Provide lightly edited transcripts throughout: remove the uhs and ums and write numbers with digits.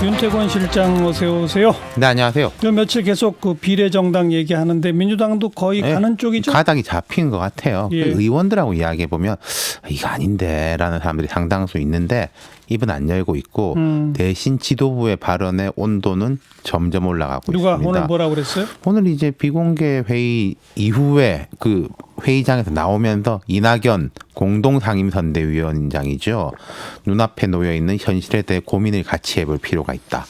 윤태권 실장 어서 오세요. 네, 안녕하세요. 며칠 계속 그 비례정당 얘기하는데 민주당도 거의 가는 쪽이죠? 가닥이 잡힌 것 같아요. 예. 그 의원들하고 이야기해 보면 이거 아닌데라는 사람들이 상당수 있는데 입은 안 열고 있고 대신 지도부의 발언의 온도는 점점 올라가고 누가 있습니다. 오늘 뭐라고 그랬어요? 오늘 이제 비공개 회의 이후에 그 회의장에서 나오면서 이낙연 공동상임선대위원장이죠. 눈앞에 놓여 있는 현실에 대해 고민을 같이 해볼 필요가 있다.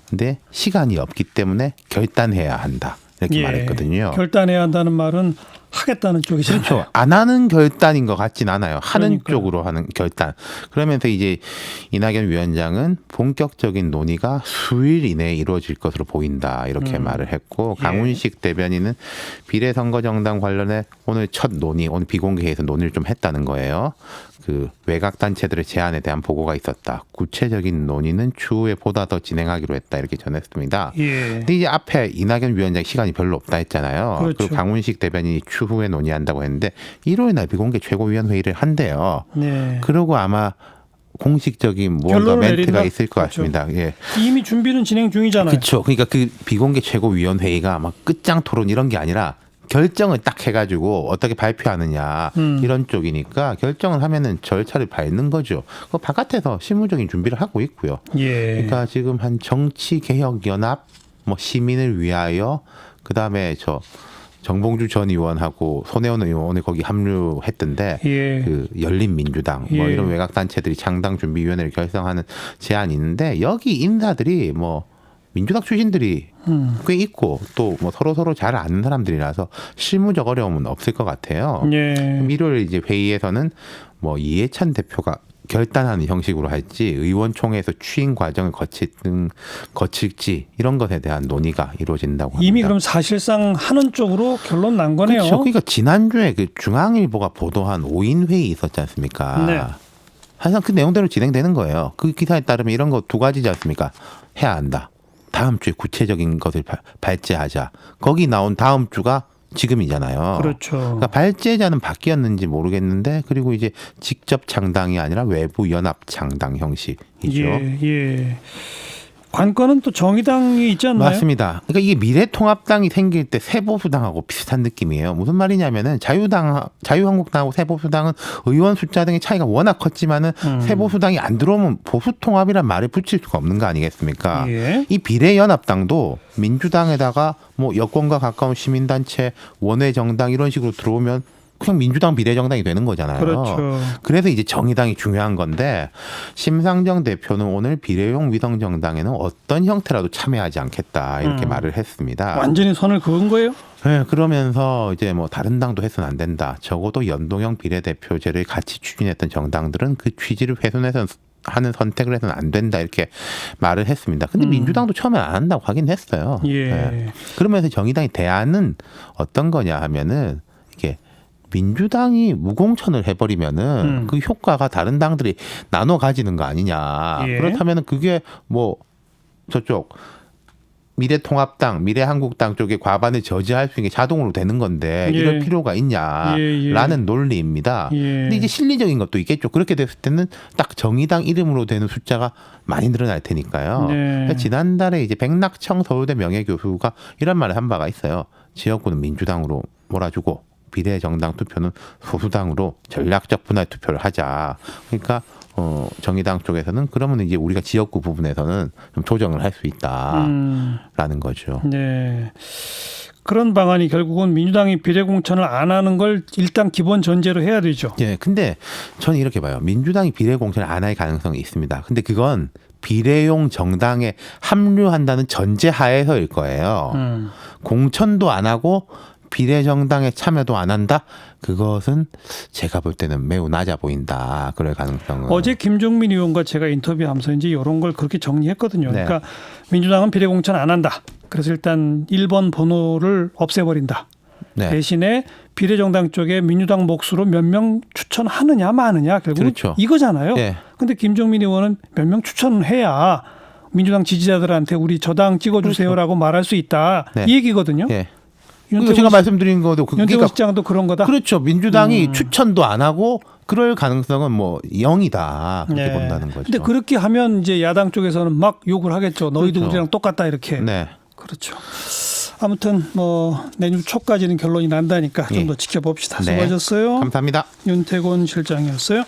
근데 시간이 없기 때문에 결단해야 한다. 이렇게 말했거든요. 결단해야 한다는 말은 하겠다는 쪽이잖아요. 그렇죠. 안 하는 결단인 것 같진 않아요. 하는 그러니까요. 쪽으로 하는 결단. 그러면서 이제 이낙연 위원장은 본격적인 논의가 수일 이내에 이루어질 것으로 보인다. 이렇게 말을 했고 강훈식 대변인은 비례선거정당 관련해 오늘 첫 논의, 오늘 비공개에서 논의를 좀 했다는 거예요. 그 외곽단체들의 제안에 대한 보고가 있었다. 구체적인 논의는 추후에 보다 더 진행하기로 했다. 이렇게 전했습니다. 예. 근데 이제 앞에 이낙연 위원장 시간이 별로 없다 했잖아요. 그렇죠. 그리고 강훈식 대변인이 추후에 논의한다고 했는데 1월 날 비공개 최고위원회의를 한대요. 네. 그리고 아마 공식적인 무언가 결론을 멘트가 내린다? 있을 것 그렇죠. 같습니다. 예. 이미 준비는 진행 중이잖아요. 그렇죠. 그러니까 그 비공개 최고위원회의가 막 끝장 토론 이런 게 아니라 결정을 딱 해가지고 어떻게 발표하느냐 이런 쪽이니까 결정을 하면은 절차를 밟는 거죠. 그 바깥에서 실무적인 준비를 하고 있고요. 예. 그러니까 지금 한 정치개혁연합, 뭐 시민을 위하여, 그 다음에 저 정봉주 전 의원하고 손혜원 의원이 거기 합류했던데, 예. 그 열린민주당, 뭐 예. 이런 외곽단체들이 창당준비위원회를 결성하는 제안이 있는데 여기 인사들이 뭐 민주당 출신들이 꽤 있고 또 뭐 서로 잘 아는 사람들이라서 실무적 어려움은 없을 것 같아요. 예. 일요일 이제 회의에서는 뭐 이해찬 대표가 결단하는 형식으로 할지 의원총회에서 추인 과정을 거칠지 이런 것에 대한 논의가 이루어진다고 합니다. 이미 그럼 사실상 하는 쪽으로 결론 난 거네요. 그렇죠. 그러니까 지난주에 그 중앙일보가 보도한 5인 회의 있었지 않습니까? 네. 항상 그 내용대로 진행되는 거예요. 그 기사에 따르면 이런 거 두 가지지 않습니까? 해야 한다. 다음 주에 구체적인 것을 발제하자. 거기 나온 다음 주가 지금이잖아요. 그렇죠. 그러니까 발제자는 바뀌었는지 모르겠는데 그리고 이제 직접 창당이 아니라 외부 연합 창당 형식이죠. 예. 예. 관건은 또 정의당이 있지 않나요? 맞습니다. 그러니까 이게 미래통합당이 생길 때 새보수당하고 비슷한 느낌이에요. 무슨 말이냐면은 자유한국당하고 새보수당은 의원 숫자 등의 차이가 워낙 컸지만은 새보수당이 안 들어오면 보수통합이란 말을 붙일 수가 없는 거 아니겠습니까? 예. 이 비례연합당도 민주당에다가 뭐 여권과 가까운 시민단체, 원외정당 이런 식으로 들어오면 그냥 민주당 비례정당이 되는 거잖아요. 그렇죠. 그래서 이제 정의당이 중요한 건데 심상정 대표는 오늘 비례용 위성정당에는 어떤 형태라도 참여하지 않겠다 이렇게 말을 했습니다. 완전히 선을 그은 거예요? 네, 그러면서 이제 뭐 다른 당도 해서는 안 된다. 적어도 연동형 비례대표제를 같이 추진했던 정당들은 그 취지를 훼손해서 하는 선택을 해서는 안 된다 이렇게 말을 했습니다. 근데 민주당도 처음에 안 한다고 하긴 했어요. 예. 네. 그러면서 정의당의 대안은 어떤 거냐 하면은 이게 민주당이 무공천을 해버리면은 그 효과가 다른 당들이 나눠 가지는 거 아니냐. 예. 그렇다면은 그게 뭐 저쪽 미래통합당, 미래한국당 쪽에 과반을 저지할 수 있는 게 자동으로 되는 건데 예. 이럴 필요가 있냐라는 논리입니다. 예. 근데 이제 실리적인 것도 있겠죠. 그렇게 됐을 때는 딱 정의당 이름으로 되는 숫자가 많이 늘어날 테니까요. 네. 그러니까 지난달에 이제 백낙청 서울대 명예교수가 이런 말을 한 바가 있어요. 지역구는 민주당으로 몰아주고 비례정당 투표는 소수당으로 전략적 분할 투표를 하자. 그러니까 정의당 쪽에서는 그러면 이제 우리가 지역구 부분에서는 좀 조정을 할 수 있다라는 거죠. 네. 그런 방안이 결국은 민주당이 비례공천을 안 하는 걸 일단 기본 전제로 해야 되죠. 예, 근데 저는 이렇게 봐요. 민주당이 비례공천을 안 할 가능성이 있습니다. 근데 그건 비례용 정당에 합류한다는 전제 하에서일 거예요. 공천도 안 하고 비례정당에 참여도 안 한다? 그것은 제가 볼 때는 매우 낮아 보인다. 그럴 가능성은. 어제 김종민 의원과 제가 인터뷰하면서 이제 이런 걸 그렇게 정리했거든요. 네. 그러니까 민주당은 비례공천 안 한다. 그래서 일단 1번 번호를 없애버린다. 네. 대신에 비례정당 쪽에 민주당 몫으로 몇 명 추천하느냐 마느냐 결국은 그렇죠. 이거잖아요. 네. 근데 김종민 의원은 몇 명 추천을 해야 민주당 지지자들한테 우리 저당 찍어주세요라고 말할 수 있다. 네. 이 얘기거든요. 예. 그러니까 제가 말씀드린 거도 윤태곤 그러니까 시장도 그런 거다. 그렇죠. 민주당이 추천도 안 하고 그럴 가능성은 뭐 0이다 그렇게 본다는 거죠. 근데 그렇게 하면 이제 야당 쪽에서는 막 욕을 하겠죠. 너희도 그렇죠. 우리랑 똑같다 이렇게. 네. 그렇죠. 아무튼 뭐 내년 초까지는 결론이 난다니까 좀 예. 더 지켜봅시다. 네. 수고하셨어요. 감사합니다. 윤태곤 실장이었어요.